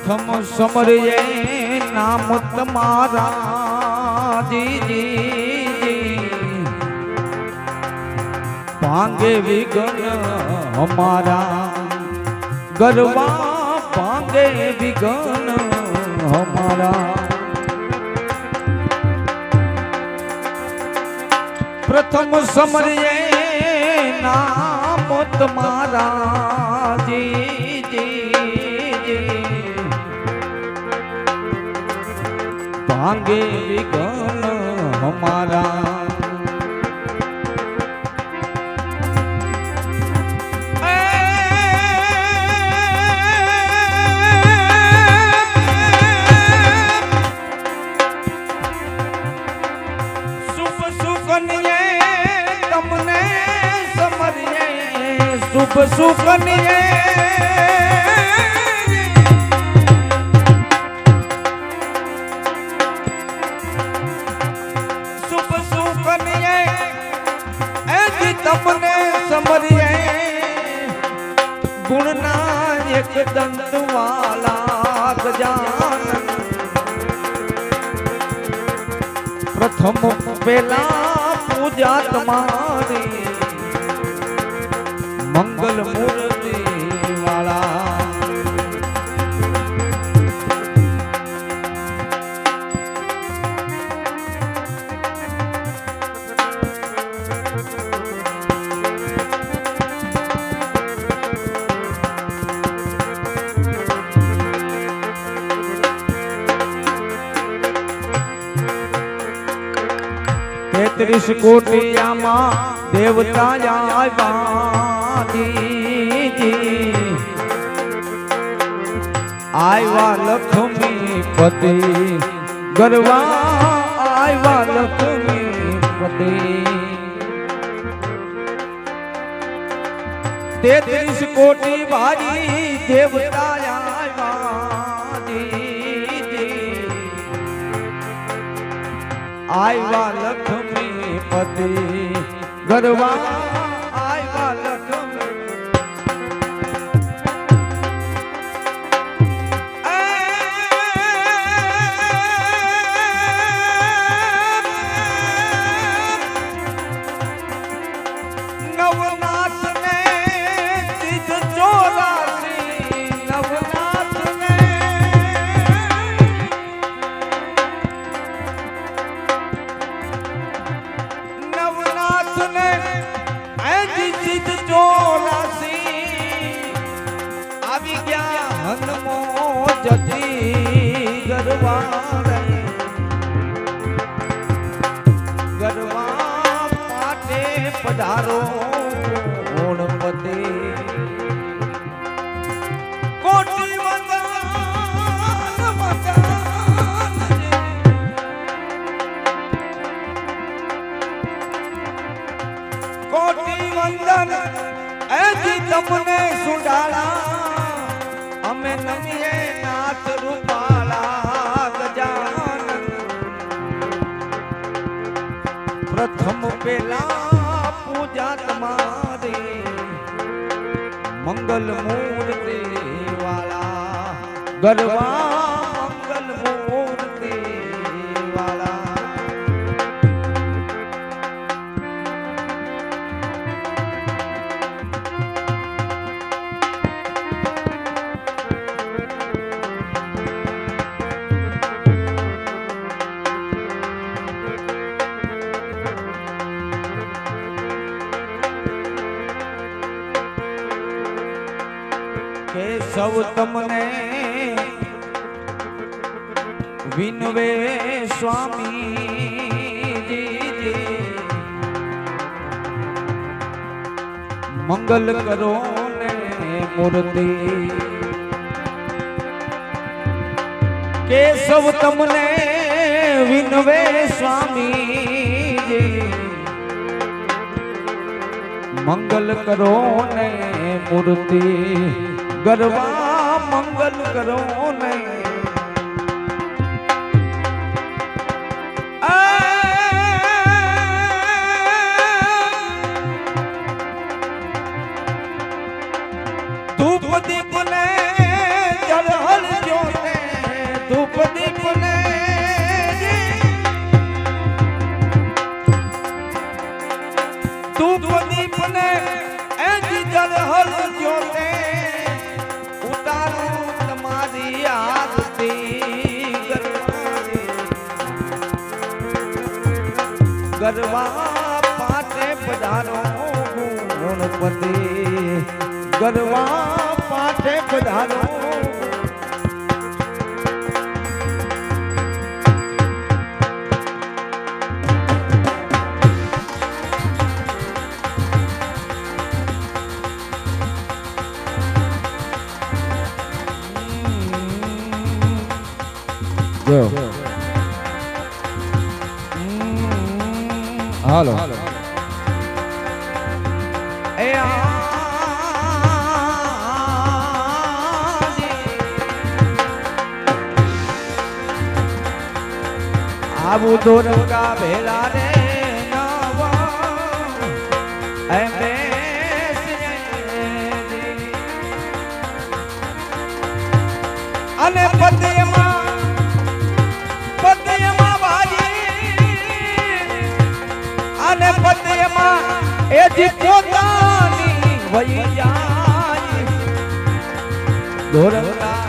प्रथम समरिए नाम तुम्हारा जी जी जी भांगे विघन हमारा गरबा भांगे विघन हमारा। प्रथम समरिए नाम तुम्हारा जी जी जी भांगे विघन हमारा। शुभ सुकनिए शुभ सुकनिए ऐसी तमने समरिए गुणना एक दंत वाला गजानन। प्रथम पेला पूजा तुम्हारी मंगल मूर्ति वाला। तेत्रीस कोटि आमा देवता आया आयवा लक्ष्मी पति गरबा आयवा लक्ष्मी पति। 33 कोटि भारी देवता आयवा आयवा लक्ष्मी पति गरबा आयवा लक्ष्मी। नवनाथ ने सिद्ध चौरासी नवनाथ ने नवनाथ ने ऐसी सिद्ध चौरासी આવી ગયા હનમો જતી ગરબા ગરબા પાટે પધારો ગણપતિ કોટી વંદન કોટી વંદન એથી તમને સુડાળા અમે નમીએ નાથ રૂપાળા ગજાનન। प्रथम पेला पूजा तुम्हारी मंगल मूर्ति वाला गरबा मंगल मूर्ति वाला। केशव तमने विनवे स्वामी जी जी मंगल करो ने मूर्ति। केशव तमने विनवे स्वामी जी मंगल करो ने मूर्ति गरबा मंगल करो ने। धूप दीप ने जल हल ज्योत तू प्रदीप ने ऐसी जलहल ज्योते उतारू तुम्हारी आरती गरबा पाटे पधारो गुणपति गरबा पाटे पधारो જો હાલો એ આબુ દોરંગા ભેલા રે નવા એ અને પદ્યમાં બાજી અને પદ્યમાં એ જી પોતાની વહી જાય દોરંગા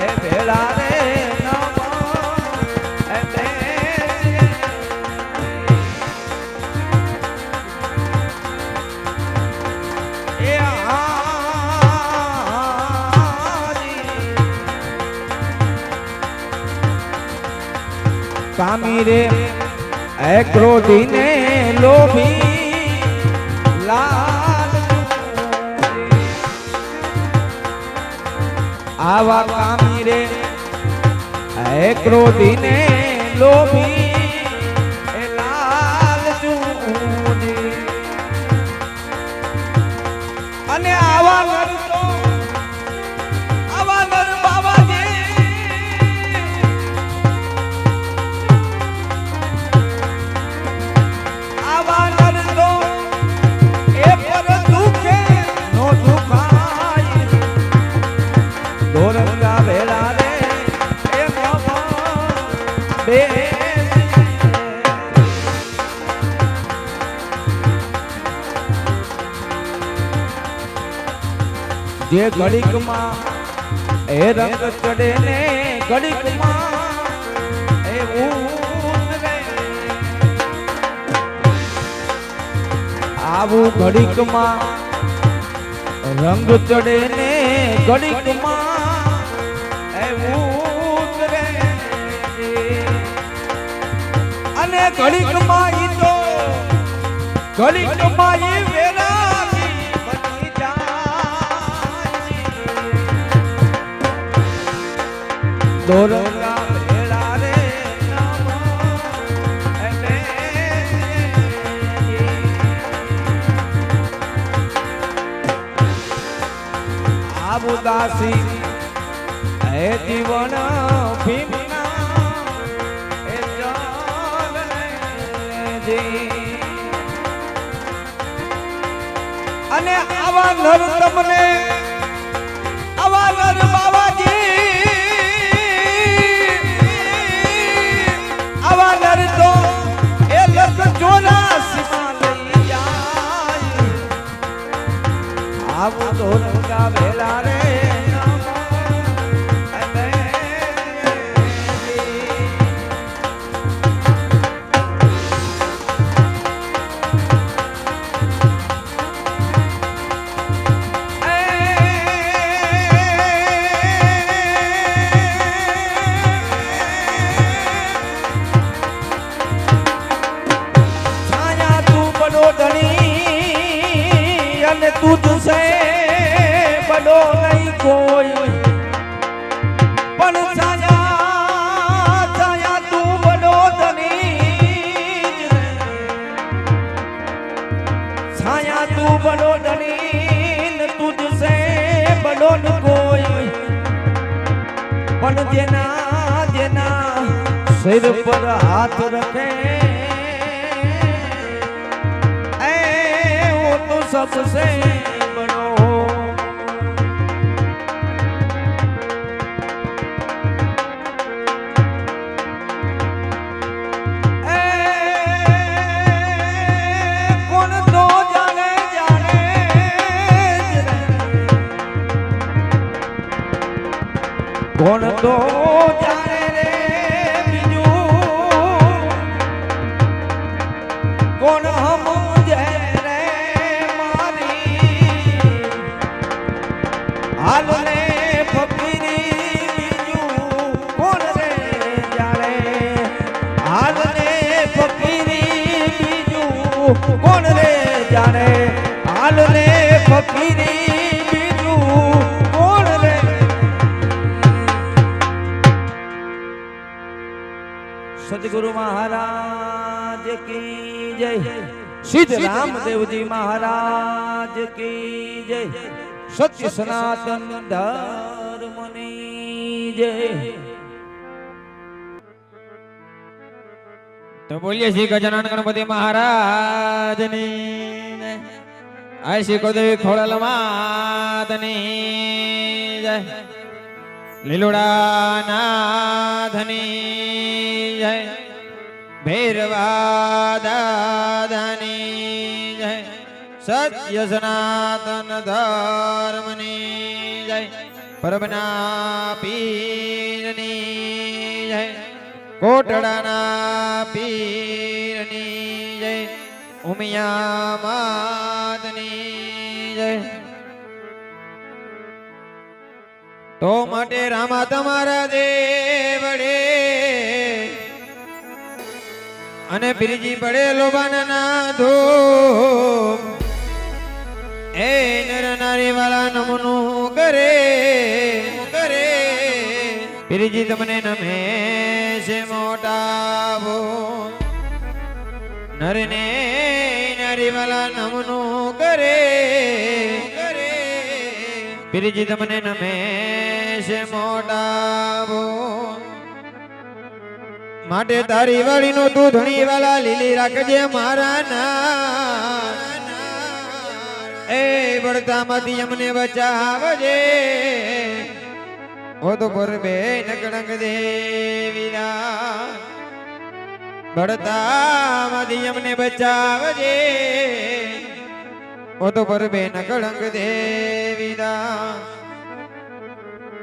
એ ભેળા રે કામી રે એ ક્રોધી ને લોભી લાલ આવા કામી રે એ ક્રોધી ને લોભી એ લાલ ચૂડી અને આવા નર તો આવા નર બાબાજી દોરંગા ભેળા રે એ બે જે ઘડીકમાં એ રંગ ચડે ને ઘડીકમાં એ ઉતરે આવું ઘડીકમાં રંગ ચડે ને ઘડીકમાં એ ઉતરે અને ઘડીકમાં ઈ તો ઘડીકમાં ઈ વેરાગી બની જાય દોરંગા ભેળા રે આબુદાસી હે જીવન ભીમના એ ચાલને અને આવા નર તમને આવા નર બાવાજી આવા નર તો એ લગ 84 માં લઈ જાય આવું દોરંગા ભેળા રે तुझसे बड़ो नहीं कोई पण छाया छाया तू बड़ो धनी छाया तू बड़ो धनी तुझसे बड़ो न कोई पण जेना जेना सिर पर हाथ रखे सबसे बड़ो कौन तो સમજે રે મારી હાલ ને ફકીરી બીજું કોણ રે જાણે હાલ ને ફકીરી બીજું કોણ રે જાણે હાલ ને ફકીરી બીજું કોણ રે સદગુરુ મહારાજ કી જય સિદ્ધ રામદેવજી મહારાજ કી જય સત્ય સનાતન ધર્મની જય તો બોલીએ શ્રી ગજાનન ગણપતિ મહારાજની આ શ્રી કુળદેવી ખોડલ માતની જય લીલોડા નાથની જય ભૈરવા દાદાની જય સત્ય સનાતન ધર્મની જય પરમના પીરની જય કોટડાના પીરની જય ઉમિયા માતની જય તો માટે રામા તમારા દેવડે અને પીરજી પડે લોબાના ધૂપ એ નર નારી વાળા નમનું કરે કરે પીરજી તમને નમે છે મોટાવો નરને નારી વાળા નમનું કરે કરે પીરજી તમને નમે છે મોટાવો માટે તારી વાળી નો તું ધણી વાલા લીલી રાખજે મારા ના એ બળતા માંથી અમને બચાવજે ઓ તો પર બે નકળંગ દેવીના બળતા માંથી અમને બચાવજે ઓ તો પર બે નકળંગ દેવીના